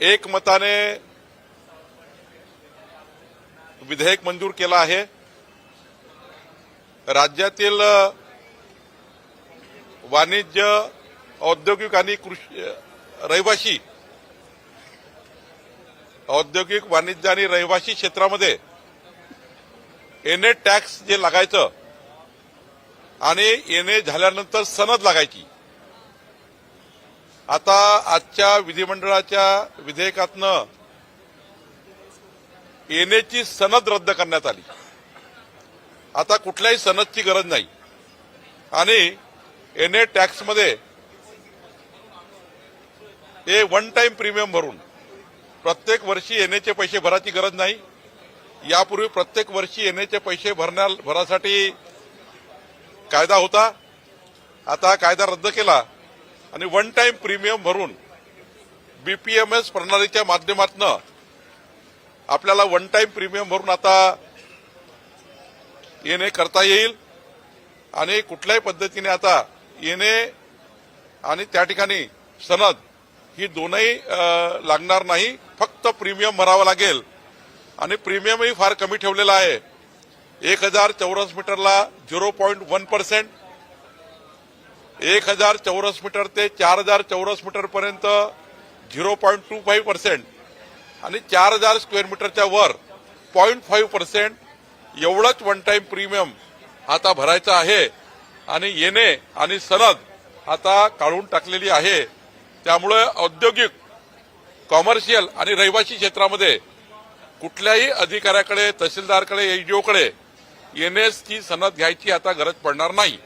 एकमताने विधेयक मंजूर केलं आहे। राज्यातील वाणिज्य, औद्योगिक आणि कृषी रहिवासी औद्योगिक, वाणिज्य आणि रहिवासी क्षेत्रामध्ये एनए टॅक्स जे लागायचं आणि एनए झाल्यानंतर सनद लागायची, आता आजच्या विधिमंडळाच्या विधेयकातनं एनएची सनद रद्द करण्यात आली। आता कुठल्याही सनदची गरज नाही आणि एनए टॅक्समध्ये हे वन टाइम प्रीमियम भरून प्रत्येक वर्षी एनएचे पैसे भरायची गरज नाही। यापूर्वी प्रत्येक वर्षी एनएचे पैसे भरासाठी कायदा होता, आता कायदा रद्द केला आणि वन टाइम प्रीमियम भरून बीपीएमएस प्रणालीच्या माध्यमातून आपल्याला वन टाइम प्रीमियम भरून आता एनए करता येईल आणि कुठल्याही पद्धतीने आता एनए आणि त्या ठिकाणी सनद ही दोनही लागणार नाही, फक्त प्रीमियम भरावं लागेल आणि प्रीमियमही फार कमी ठेवलेला आहे। 1000 चौरस मीटरला 0.1%, 1000 चौरस मीटर ते 4000 चौरस मीटर पर्यंत 0.25% आणि 4000 स्क्वेअर मीटरच्या वर 0.5% एवढंच वन टाइम प्रीमियम आता भरायचं आहे आणि एनए आणि सनद आता काढून टाकलेली आहे। त्यामुळे औद्योगिक, कॉमर्शियल आणि रहिवासी क्षेत्रामध्ये कुठल्याही अधिकाऱ्याकडे, तहसीलदारकडे, एसडीओकडे एनएसची सनद घ्यायची आता गरज पडणार नाही।